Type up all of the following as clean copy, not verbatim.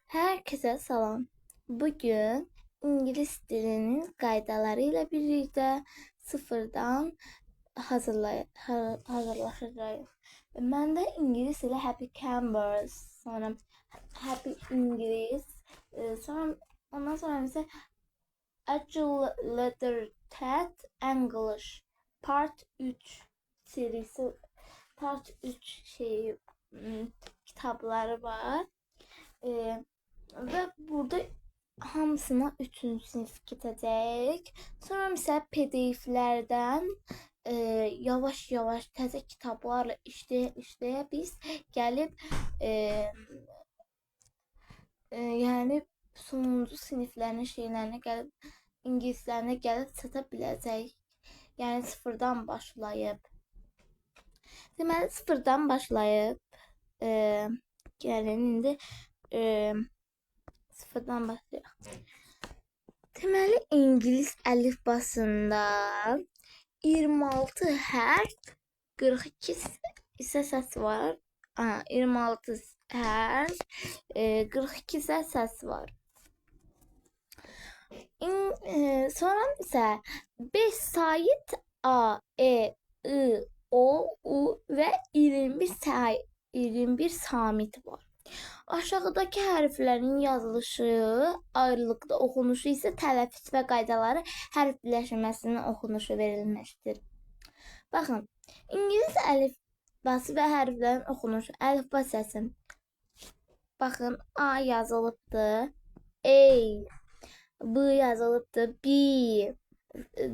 Herkese salam. Bugün İngiliz dilinin qaydalarıyla birlikte sıfırdan hazırlaşacağız. Ben de İngiliz ile Happy Cambers, sonra Happy İngiliz, sonra ondan sonra ise Agile Letter Ted English Part 3 serisi, Part 3 kitapları var. Ve burada hamısına 3-cü sinif gidəcək. Sonra mesela PDF'lərdən yavaş-yavaş təzə kitablarla işləyə biz gəlib yəni sonuncu siniflərin şeylərinə gəlib ingilislərinə gəlib çata biləcək. Yəni sıfırdan başlayıb. Deməli sıfırdan başlayıb gəlin indi sıfırdan başlayaq. Deməli İngilis əlifbasında 26 hərf, 42 isə səs var. 26 hərf, 42 isə səs var. Sonra isə 5 sayit A, E, I, O, U ve 21 samit var. Aşağıdaki hərflərin yazılışı, ayrılıqda oxunuşu isə tələffüz və qaydaları hərf birləşməsinin oxunuşu verilmişdir. Baxın, İngilis əlifbası və hərflərin oxunuşu, əlifba səsi. Baxın, A yazılıbdır, E, B yazılıbdır, B,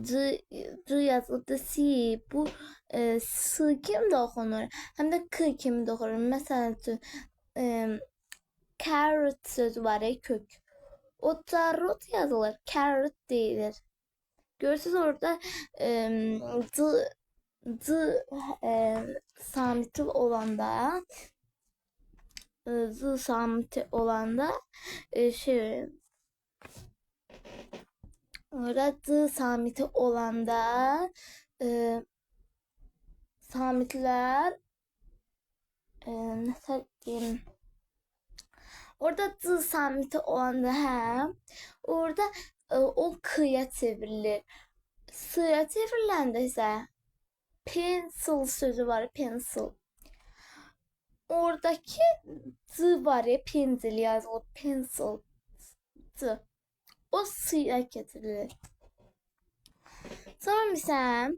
C yazılıbdır, C. Bu S kimi də oxunur, həm də K kimi də oxunur. Məsələn üçün, carrot sözü var ya, kök. O carrot yazılır, carrot deyilir. Görürsünüz orada c samiti olanda, z samiti olanda orada z samiti olanda samitler nasıl diyeyim? Orada z samiti olanda orada o k'ya çevrilir. S'ya çevriləndə isə pencil sözü var, pencil. Oradaki z var ya, pencil yazılır, pencil. Z. O s'ya getirilir. Sonra mesela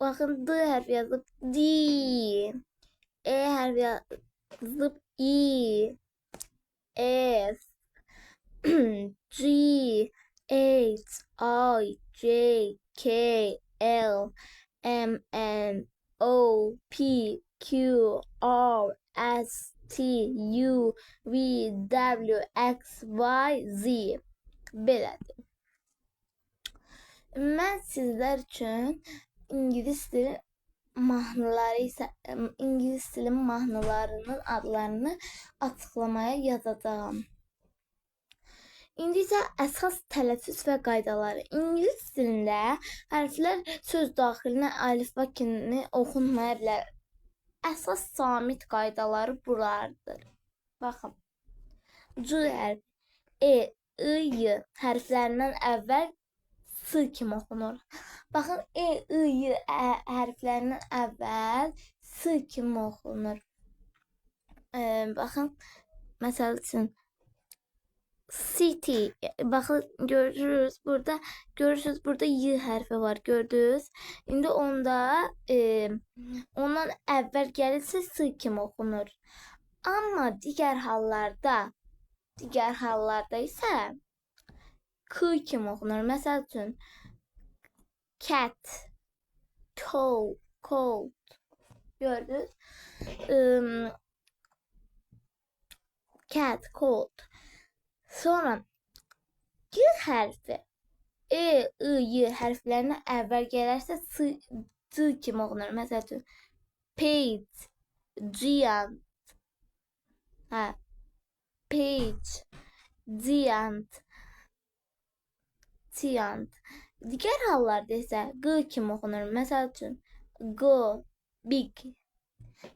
bakın D harfi yazıp D, E harfi yazıp E, F, G, H, I, J, K, L, M, N, O, P, Q, R, S, T, U, V, W, X, Y, Z. Belədir. Mən sizlər üçün İngilis dili mahnılarının adlarını açıqlamaya yazacağım. İndi isə əsas tələffüz və qaydaları. İngilis dilində hərflər söz daxilinə əlifba kimi oxunmaya bilər. Əsas samit qaydaları buralardır. Baxın. C hərfi, E, I, Y hərflərindən əvvəl S kimi oxunur. Baxın, E, I, Y hərflərindən əvvəl S kimi oxunur. Baxın, məsəl üçün city. Bakın görürsünüz burada y hərfi var, gördünüz. İndi onda ondan əvvəl gəlirsə s kimi oxunur. Amma digər hallarda isə k kimi oxunur. Məsəl üçün cat, cold. Gördünüz? Cat, cold. Sonra G hərfi E, I, Y hərflərinə əvvəl gələrsə C kimi oxunur. Məsəl üçün page, giant. Page, giant. Digər hallarda isə G kimi oxunur. Məsəl üçün go, big.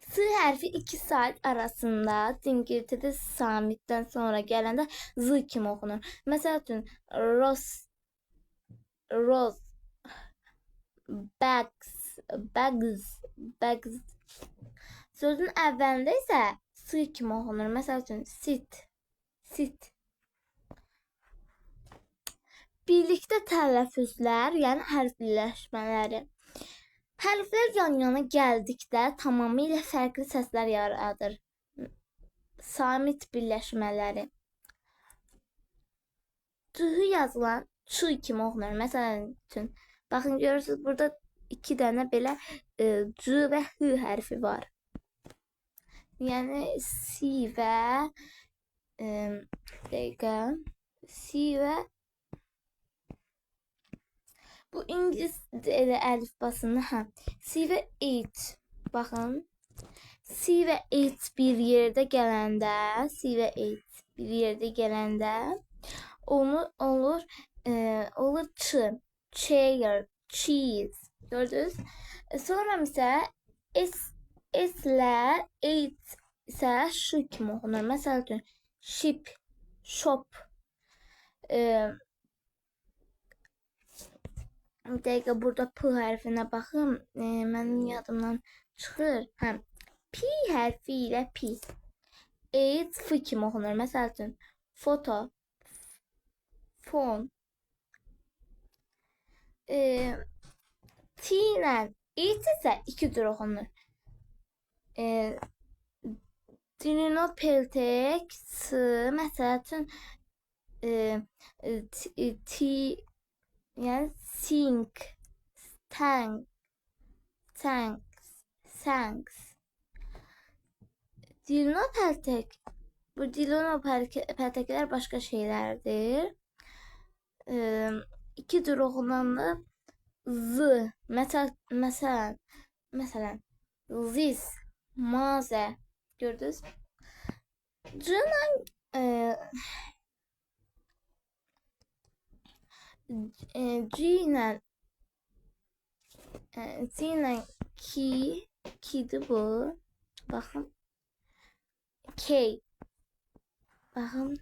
S hərfi 2 saat arasında Cingirtide samitdən sonra gələndə Z kimi oxunur. Məsəl üçün rose, bags. Sözün əvvəlində isə S kimi oxunur. Məsəl üçün sit. Birlikdə tələffüzlər, yəni hərf birləşmələri. Hərflər yan-yana gəldikdə tamamilə fərqli səslər yaradır. Samit birləşmələri. C yazılan Ç kimi oxunur. Məsələn üçün, baxın görürsünüz burada 2 dənə belə C və H hərfi var. Yəni C və C və bu İngilis əlifbasını C və H. Baxın. C və H bir yerdə gələndə olur Ç. Chair, cheese. Gördünüz? Sonra isə S ilə H isə Ş kimi oxunur. Məsəl üçün ship, shop. Bir dəqiqə burada P hərfinə baxım. Mənim yadımdan çıxır. P hərfi ilə P. H F kimi oxunur. Məsəl üçün foto, phone. T ilə H isə 2 cür oxunur. Dinopeltek S, məsəl üçün T, yəni sink, thanks. Dinopeltek, bu dinopelteklər başqa şeylərdir. 2 cür oxunanlar Z, məsələn this, maze. Gördünüz? C ilə ki'dir bu. Baxın. K. Baxın.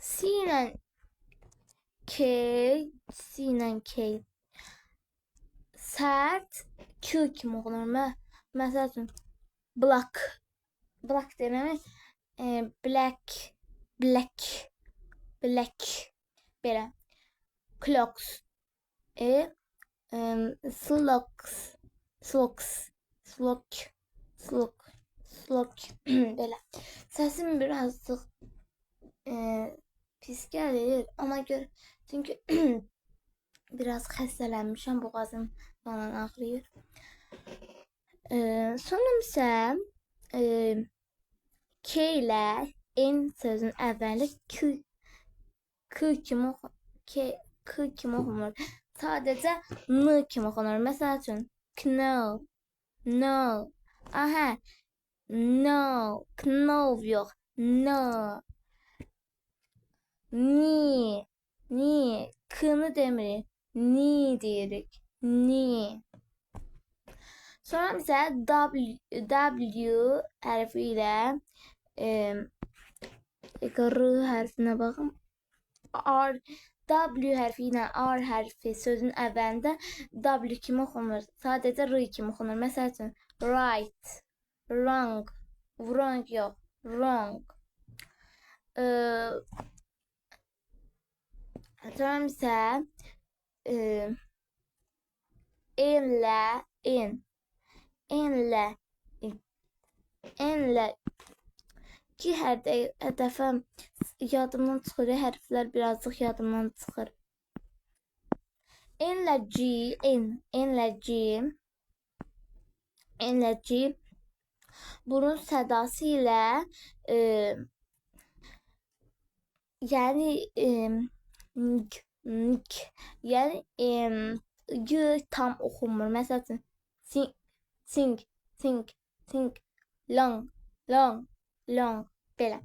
C ilə K. Sərt Q kimi oxunur. Məsəl üçün black demək black belə. Clocks slok belə. Səsim birazcık pis gəlir. Ona görə çünki biraz xəstələnmişəm, boğazım falan ağrıyır. Sonra isə K ilə N sözün əvvəli K kimi oxunur. Sadəcə N kimi oxunur. Məsəl üçün no. Aha. No. Knov yox. No. Ni. K'ını demirik. Ni deyirik. Ni. Sonra isə W hərfi ilə R hərfinə baxın. W hərfi ilə R hərfi sözün əvvəlində W kimi oxunur. Sadəcə R kimi oxunur. Məsəl üçün right, wrong yox, wrong. Sonra isə N ilə ki hər dəfə yadımdan çıxır, hərflər birazcık yadımdan çıxır. N ilə G burun sədası ilə yəni yəni G tam oxunmur. Məsəl üçün think, long belə.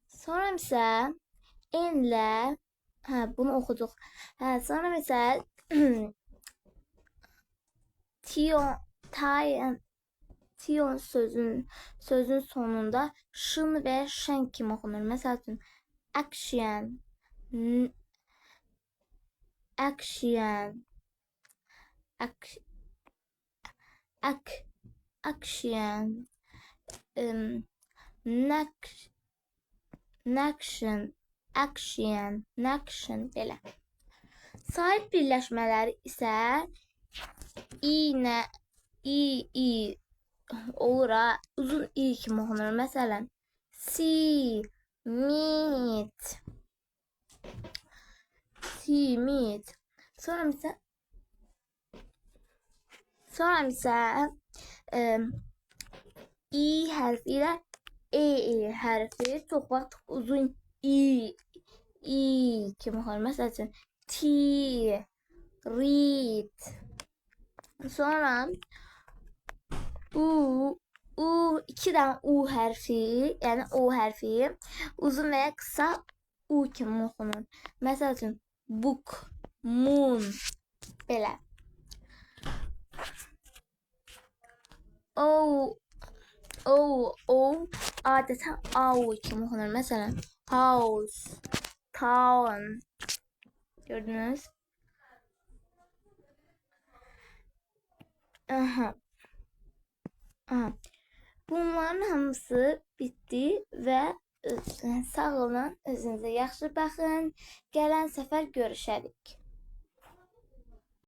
Sonra isə N ilə bunu oxuduq. Sonra isə Tion, tayin, tion sözün sonunda şın və şən kimi oxunur. Məsəl üçün action, action, action, action, action belə. Sahib birləşmələri isə i olur ha, uzun i kimi oxunur. Məsələn, meat. Sonra isə i hərfi ilə hərfi çox vaxt uzun i kimi oxunur. Məsəl üçün read. Sonra iki dənə u hərfi, yəni o hərfi uzun və ya qısa u kimi oxunur. Məsəl üçün book, moon belə. O adətən au kimi oxunur. Məsələn, house, town. Gördünüz? Bunların hamısı bitdi və sağ olun, özünüzə yaxşı baxın. Gələn səfər görüşərik.